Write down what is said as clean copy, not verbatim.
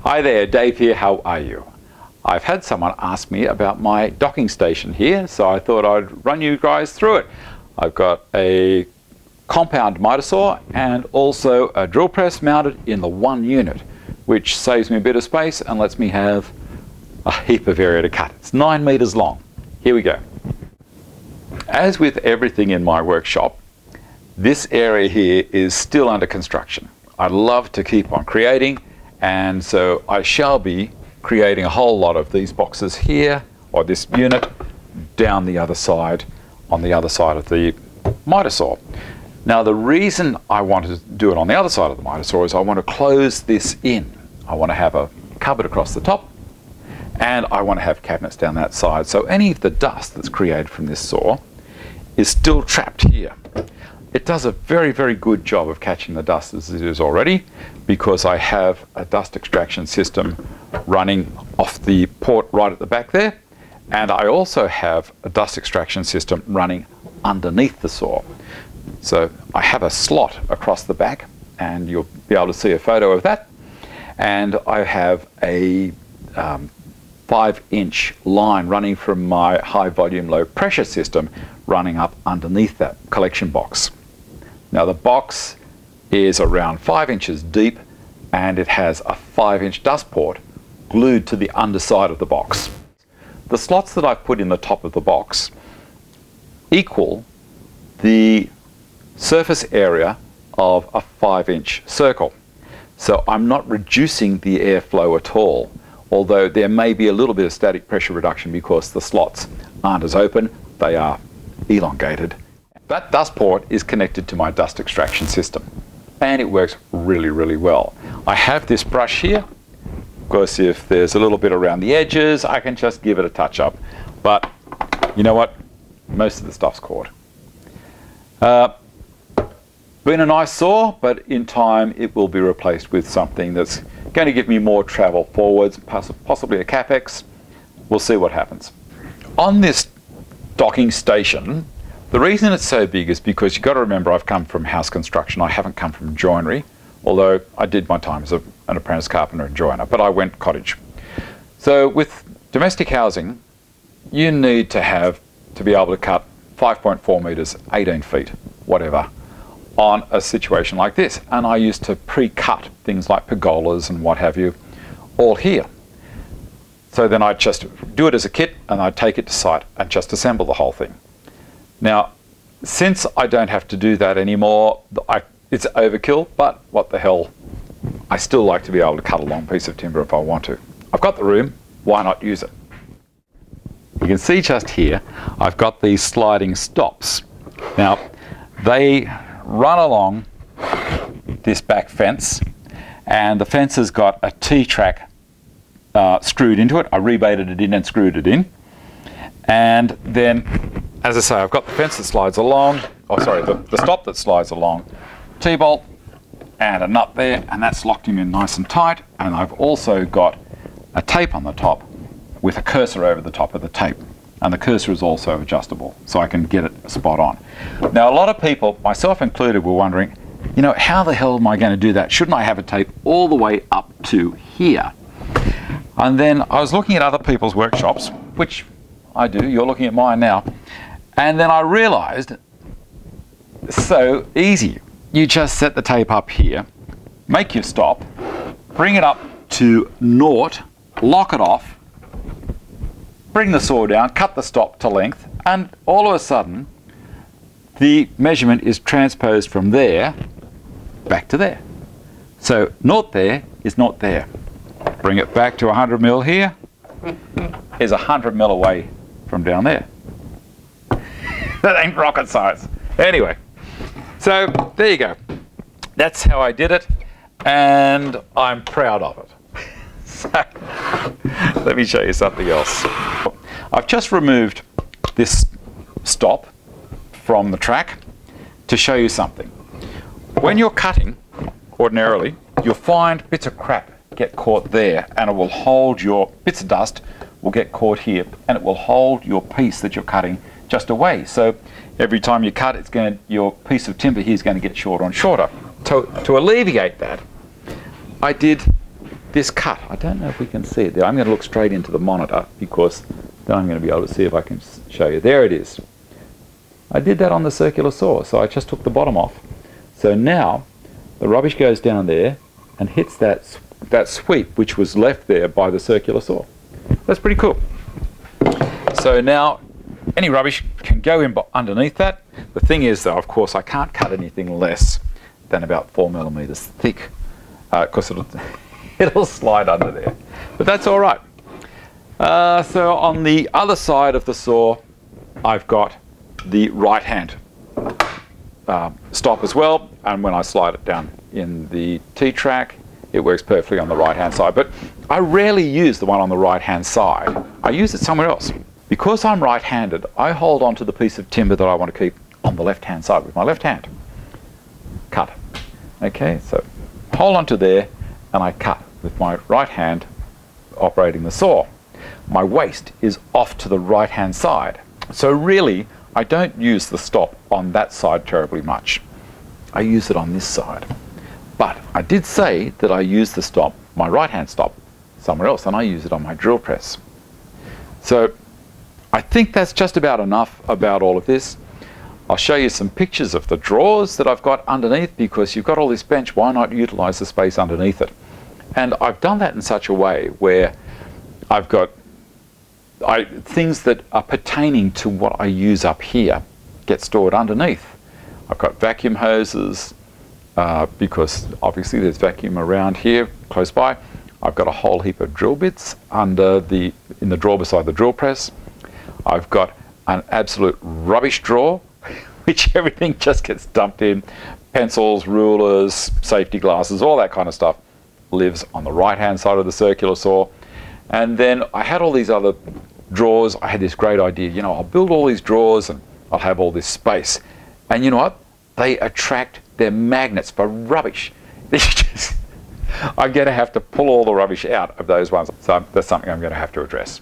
Hi there, Dave here, how are you? I've had someone ask me about my docking station here, so I thought I'd run you guys through it. I've got a compound miter saw and also a drill press mounted in the one unit, which saves me a bit of space and lets me have a heap of area to cut. It's 9 meters long. Here we go. As with everything in my workshop, this area here is still under construction. I'd love to keep on creating, and so I shall be creating a whole lot of these boxes here, or this unit, down the other side, on the other side of the miter saw. Now the reason I want to do it on the other side of the miter saw is I want to close this in. I want to have a cupboard across the top, and I want to have cabinets down that side, so any of the dust that's created from this saw is still trapped here. It does a very, very good job of catching the dust as it is already, because I have a dust extraction system running off the port right at the back there, and I also have a dust extraction system running underneath the saw. So I have a slot across the back, and you'll be able to see a photo of that, and I have a 5-inch line running from my high volume low pressure system running up underneath that collection box. Now the box is around 5 inches deep, and it has a 5-inch dust port glued to the underside of the box. The slots that I've put in the top of the box equal the surface area of a 5-inch circle. So I'm not reducing the airflow at all, although there may be a little bit of static pressure reduction because the slots aren't as open, they are elongated. That dust port is connected to my dust extraction system, and it works really, really well. I have this brush here, because if there's a little bit around the edges, I can just give it a touch up. But you know what? Most of the stuff's caught. Been a nice saw, but in time it will be replaced with something that's going to give me more travel forwards, possibly a Capex. We'll see what happens. On this docking station, the reason it's so big is because you've got to remember I've come from house construction. I haven't come from joinery, although I did my time as an apprentice carpenter and joiner, but I went cottage. So with domestic housing, you need to be able to cut 5.4 meters, 18 feet, whatever, on a situation like this. And I used to pre-cut things like pergolas and what have you, all here. So then I'd just do it as a kit, and I'd take it to site and just assemble the whole thing. Now, since I don't have to do that anymore, it's overkill, but what the hell, I still like to be able to cut a long piece of timber if I want to. I've got the room, why not use it? You can see just here, I've got these sliding stops. Now, they run along this back fence, and the fence has got a T-track screwed into it. I rebaited it in and screwed it in. And then, as I say, I've got the fence that slides along, the stop that slides along, T-bolt and a nut there, and that's locked him in nice and tight. And I've also got a tape on the top with a cursor over the top of the tape. And the cursor is also adjustable, so I can get it spot on. Now, a lot of people, myself included, were wondering, you know, how the hell am I going to do that? Shouldn't I have a tape all the way up to here? And then I was looking at other people's workshops, which I do, you're looking at mine now, and then I realized it's so easy. You just set the tape up here, make your stop, bring it up to 0, lock it off, bring the saw down, cut the stop to length, and all of a sudden the measurement is transposed from there back to there. So 0 there is 0 there. Bring it back to 100 mil here, is 100 mil away from down there. That ain't rocket science. Anyway, so there you go. That's how I did it, and I'm proud of it. So, let me show you something else. I've just removed this stop from the track to show you something. When you're cutting, ordinarily, you'll find bits of crap get caught there, and it will hold your bits of dust will get caught here, and it will hold your piece that you're cutting just away. So every time you cut, your piece of timber here is going to get shorter and shorter. To alleviate that, I did this cut. I don't know if we can see it there. I'm going to look straight into the monitor because then I'm going to be able to see if I can show you. There it is. I did that on the circular saw, so I just took the bottom off. So now the rubbish goes down there and hits that sweep which was left there by the circular saw. That's pretty cool. So now any rubbish can go in underneath that. The thing is though, of course, I can't cut anything less than about 4 millimeters thick because it'll slide under there. But that's all right. So on the other side of the saw, I've got the right hand stop as well, and when I slide it down in the T-track, it works perfectly on the right hand side. But I rarely use the one on the right hand side. I use it somewhere else. Because I'm right-handed, I hold on to the piece of timber that I want to keep on the left hand side with my left hand. Cut. Okay, so hold on to there and I cut with my right hand operating the saw. My waste is off to the right hand side. So really, I don't use the stop on that side terribly much. I use it on this side. But I did say that I use the stop, my right hand stop, somewhere else, and I use it on my drill press. So I think that's just about enough about all of this. I'll show you some pictures of the drawers that I've got underneath, because you've got all this bench, why not utilize the space underneath it? And I've done that in such a way where I've got things that are pertaining to what I use up here get stored underneath. I've got vacuum hoses, because obviously there's vacuum around here close by. I've got a whole heap of drill bits in the drawer beside the drill press. I've got an absolute rubbish drawer, which everything just gets dumped in. Pencils, rulers, safety glasses, all that kind of stuff lives on the right hand side of the circular saw. And then I had all these other drawers. I had this great idea, you know, I'll build all these drawers and I'll have all this space. And you know what? They attract, they're magnets for rubbish. I'm going to have to pull all the rubbish out of those ones. So that's something I'm going to have to address.